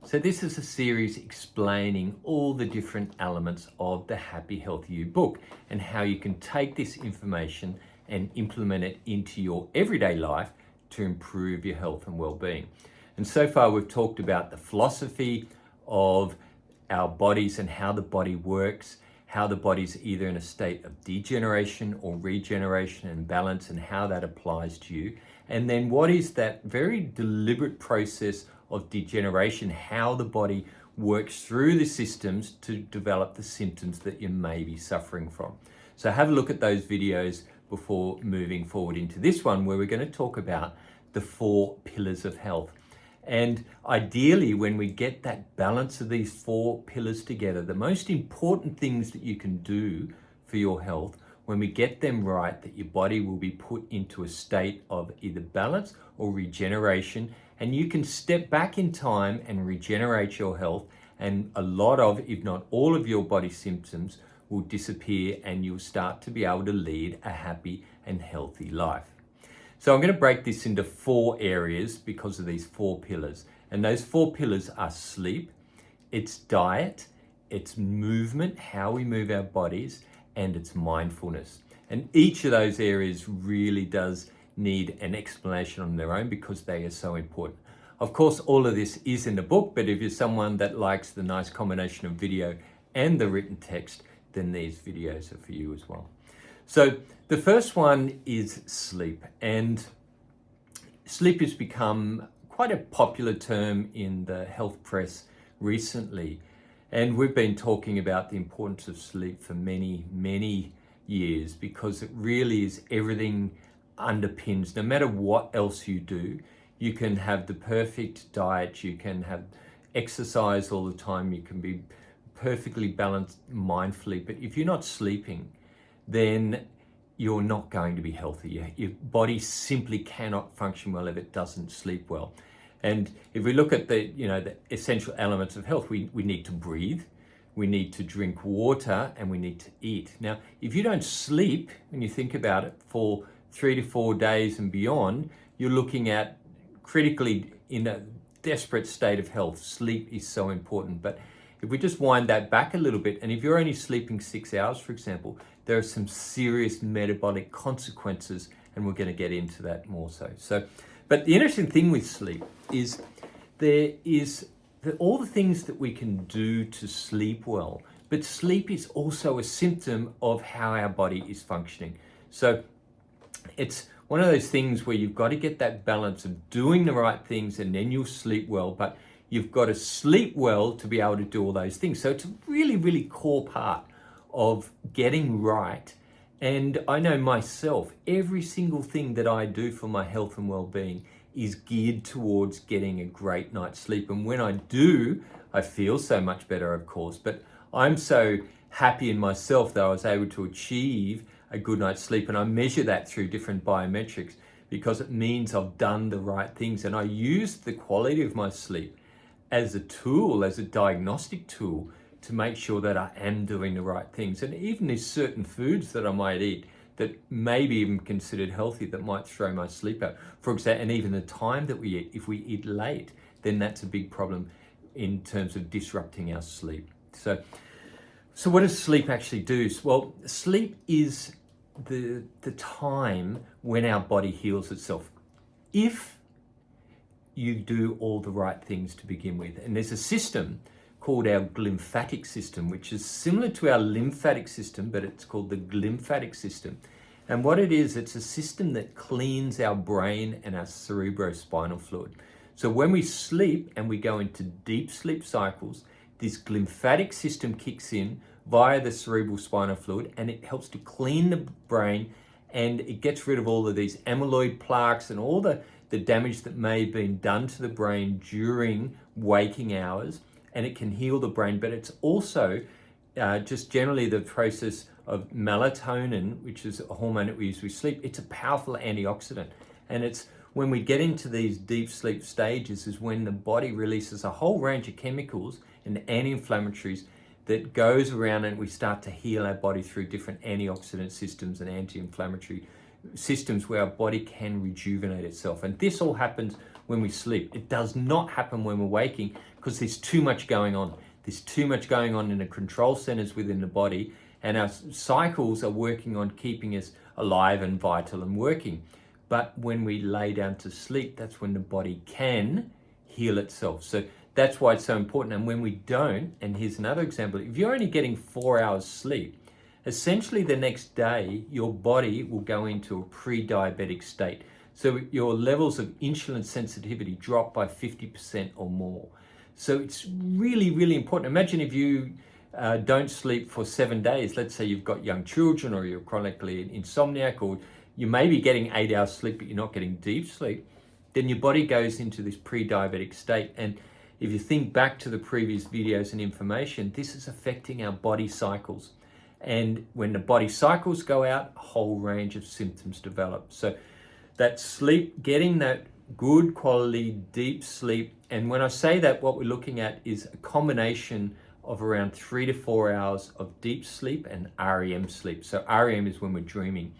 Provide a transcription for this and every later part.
So this is a series explaining all the different elements of the Happy Healthy You book and how you can take this information and implement it into your everyday life to improve your health and well-being. And so far we've talked about the philosophy of our bodies and how the body works, how the body's either in a state of degeneration or regeneration and balance, and how that applies to you. And then what is that very deliberate process of degeneration, how the body works through the systems to develop the symptoms that you may be suffering from. So have a look at those videos before moving forward into this one, where we're going to talk about the 4 pillars of health. And ideally, when we get that balance of these 4 pillars together, the most important things that you can do for your health, when we get them right, that your body will be put into a state of either balance or regeneration, and you can step back in time and regenerate your health, and a lot of, if not all of your body symptoms will disappear, and you'll start to be able to lead a happy and healthy life. So I'm going to break this into 4 areas because of these 4 pillars. And those 4 pillars are sleep, it's diet, it's movement, how we move our bodies, and it's mindfulness. And each of those areas really does need an explanation on their own because they are so important. Of course, all of this is in the book, but if you're someone that likes the nice combination of video and the written text, then these videos are for you as well. So the first one is sleep, and sleep has become quite a popular term in the health press recently. And we've been talking about the importance of sleep for many, many years because it really is everything underpins. No matter what else you do, you can have the perfect diet, you can have exercise all the time, you can be perfectly balanced mindfully, but if you're not sleeping, then you're not going to be healthy. Your body simply cannot function well if it doesn't sleep well. And if we look at the essential elements of health, we need to breathe, we need to drink water, and we need to eat. Now, if you don't sleep, when you think about it, for 3 to 4 days and beyond, you're looking at critically in a desperate state of health. Sleep is so important. But if we just wind that back a little bit, and if you're only sleeping 6 hours, for example, there are some serious metabolic consequences, and we're going to get into that more so. But the interesting thing with sleep is all the things that we can do to sleep well, but sleep is also a symptom of how our body is functioning. So it's one of those things where you've got to get that balance of doing the right things and then you'll sleep well, but you've got to sleep well to be able to do all those things. So it's a really, really core part of getting right. And I know myself, every single thing that I do for my health and well-being is geared towards getting a great night's sleep. And when I do, I feel so much better, of course, but I'm so happy in myself that I was able to achieve a good night's sleep. And I measure that through different biometrics because it means I've done the right things. And I use the quality of my sleep as a tool, as a diagnostic tool, to make sure that I am doing the right things. And even there's certain foods that I might eat that may be even considered healthy that might throw my sleep out. For example, and even the time that we eat, if we eat late, then that's a big problem in terms of disrupting our sleep. So what does sleep actually do? Well, sleep is the time when our body heals itself. If you do all the right things to begin with. And there's a system called our glymphatic system, which is similar to our lymphatic system, but it's called the glymphatic system. And what it is, it's a system that cleans our brain and our cerebrospinal fluid. So when we sleep and we go into deep sleep cycles, this glymphatic system kicks in via the cerebral spinal fluid, and it helps to clean the brain, and it gets rid of all of these amyloid plaques and all the damage that may have been done to the brain during waking hours, and it can heal the brain. But it's also just generally the process of melatonin, which is a hormone that we use with sleep. It's a powerful antioxidant, and it's when we get into these deep sleep stages is when the body releases a whole range of chemicals and anti-inflammatories that goes around, and we start to heal our body through different antioxidant systems and anti-inflammatory systems where our body can rejuvenate itself. And this all happens when we sleep. It does not happen when we're waking because there's too much going on. There's too much going on in the control centers within the body, and our cycles are working on keeping us alive and vital and working. But when we lay down to sleep, that's when the body can heal itself. So that's why it's so important. And when we don't, and here's another example, if you're only getting 4 hours sleep, essentially the next day, your body will go into a pre-diabetic state. So your levels of insulin sensitivity drop by 50% or more. So it's really, really important. Imagine if you don't sleep for 7 days. Let's say you've got young children, or you're chronically insomniac, or you may be getting 8 hours sleep, but you're not getting deep sleep. Then your body goes into this pre-diabetic state. And if you think back to the previous videos and information, this is affecting our body cycles. And when the body cycles go out, a whole range of symptoms develop. So that sleep, getting that good quality, deep sleep. And when I say that, what we're looking at is a combination of around 3 to 4 hours of deep sleep and REM sleep. So REM is when we're dreaming.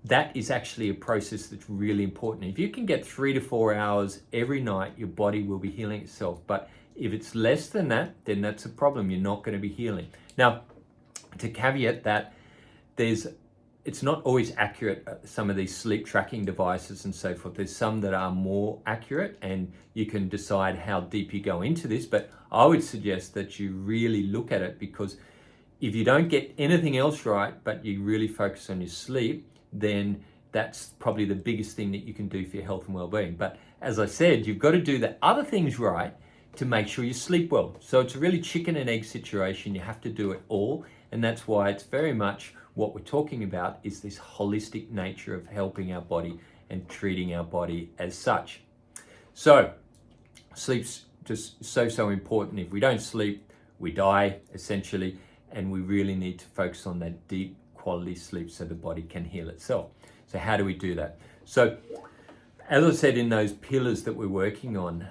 That is actually a process that's really important. If you can get 3 to 4 hours every night, your body will be healing itself. But if it's less than that, then that's a problem. You're not going to be healing. Now, to caveat that, it's not always accurate, some of these sleep tracking devices and so forth. There's some that are more accurate, and you can decide how deep you go into this. But I would suggest that you really look at it, because if you don't get anything else right, but you really focus on your sleep, then that's probably the biggest thing that you can do for your health and well-being. But as I said, you've got to do the other things right to make sure you sleep well. So it's a really chicken and egg situation. You have to do it all. And that's why it's very much what we're talking about is this holistic nature of helping our body and treating our body as such. So sleep's just so important. If we don't sleep, we die essentially, and we really need to focus on that deep quality sleep so the body can heal itself. So how do we do that? So as I said, in those pillars that we're working on,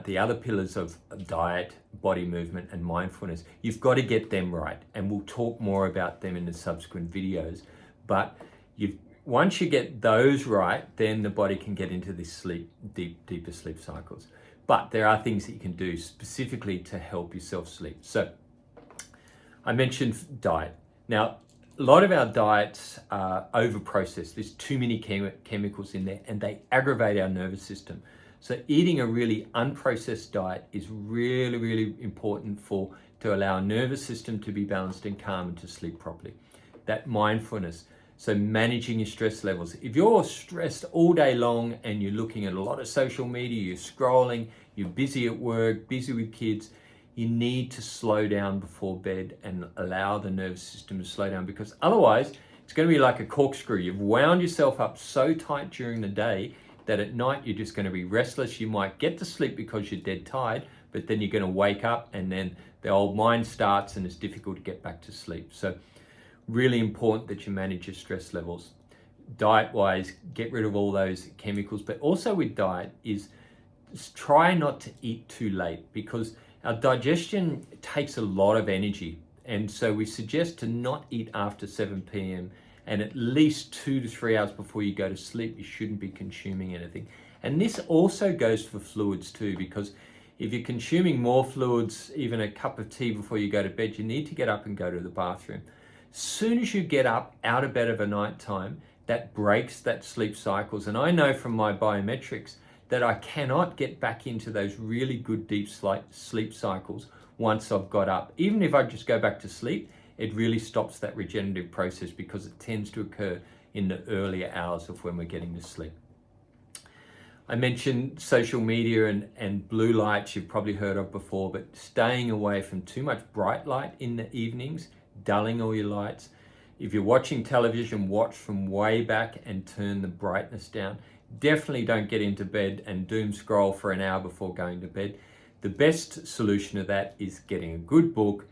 the other pillars of diet, body movement, and mindfulness, you've got to get them right. And we'll talk more about them in the subsequent videos. But once you get those right, then the body can get into this deeper sleep cycles. But there are things that you can do specifically to help yourself sleep. So I mentioned diet. Now, a lot of our diets are over-processed. There's too many chemicals in there, and they aggravate our nervous system. So eating a really unprocessed diet is really, really important to allow our nervous system to be balanced and calm and to sleep properly. That mindfulness, so managing your stress levels. If you're stressed all day long and you're looking at a lot of social media, you're scrolling, you're busy at work, busy with kids, you need to slow down before bed and allow the nervous system to slow down, because otherwise it's going to be like a corkscrew. You've wound yourself up so tight during the day that at night you're just going to be restless. You might get to sleep because you're dead tired, but then you're going to wake up and then the old mind starts and it's difficult to get back to sleep. So really important that you manage your stress levels. Diet-wise, get rid of all those chemicals, but also with diet is try not to eat too late, because our digestion takes a lot of energy, and so we suggest to not eat after 7 p.m. and at least 2 to 3 hours before you go to sleep, you shouldn't be consuming anything. And this also goes for fluids too, because if you're consuming more fluids, even a cup of tea before you go to bed, you need to get up and go to the bathroom. As soon as you get up out of bed of a night time, that breaks that sleep cycles. And I know from my biometrics that I cannot get back into those really good deep sleep cycles once I've got up. Even if I just go back to sleep, it really stops that regenerative process, because it tends to occur in the earlier hours of when we're getting to sleep. I mentioned social media and blue lights you've probably heard of before, but staying away from too much bright light in the evenings, dulling all your lights. If you're watching television, watch from way back and turn the brightness down. Definitely don't get into bed and doom scroll for an hour before going to bed. The best solution to that is getting a good book,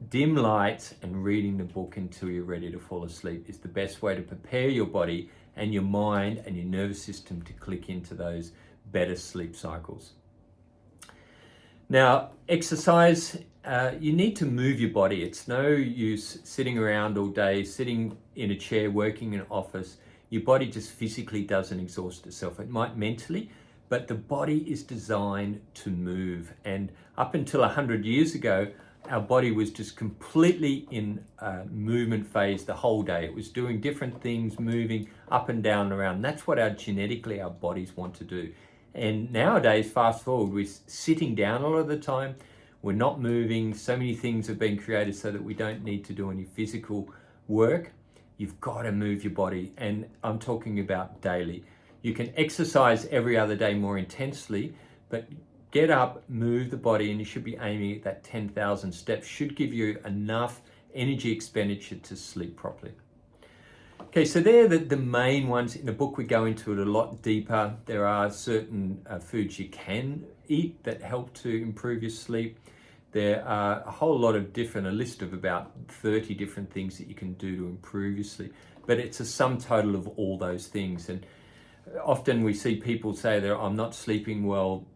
dim lights, and reading the book until you're ready to fall asleep is the best way to prepare your body and your mind and your nervous system to click into those better sleep cycles. Now, exercise, you need to move your body. It's no use sitting around all day, sitting in a chair, working in an office. Your body just physically doesn't exhaust itself. It might mentally, but the body is designed to move. And up until 100 years ago, our body was just completely in a movement phase the whole day. It was doing different things, moving up and down and around. That's what genetically our bodies want to do. And nowadays, fast forward, we're sitting down a lot of the time. We're not moving. So many things have been created so that we don't need to do any physical work. You've got to move your body. And I'm talking about daily. You can exercise every other day more intensely, but get up, move the body, and you should be aiming at that 10,000 steps. Should give you enough energy expenditure to sleep properly. Okay, so they're the main ones. In the book, we go into it a lot deeper. There are certain foods you can eat that help to improve your sleep. There are a whole lot of a list of about 30 different things that you can do to improve your sleep. But it's a sum total of all those things. And often we see people say that I'm not sleeping well,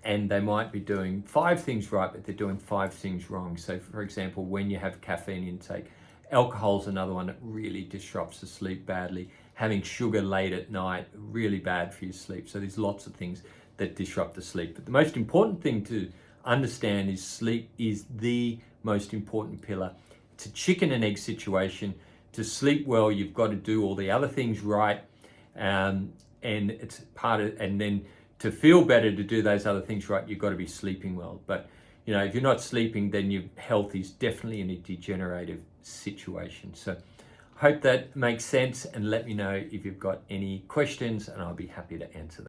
and they might be doing 5 things right, but they're doing 5 things wrong. So for example, when you have caffeine intake, alcohol's another one that really disrupts the sleep badly. Having sugar late at night, really bad for your sleep. So there's lots of things that disrupt the sleep. But the most important thing to understand is sleep is the most important pillar. It's a chicken and egg situation. To sleep well, you've got to do all the other things right. And it's part of, and then to feel better, to do those other things right, you've got to be sleeping well. But you know, if you're not sleeping, then your health is definitely in a degenerative situation. So hope that makes sense, and let me know if you've got any questions and I'll be happy to answer them.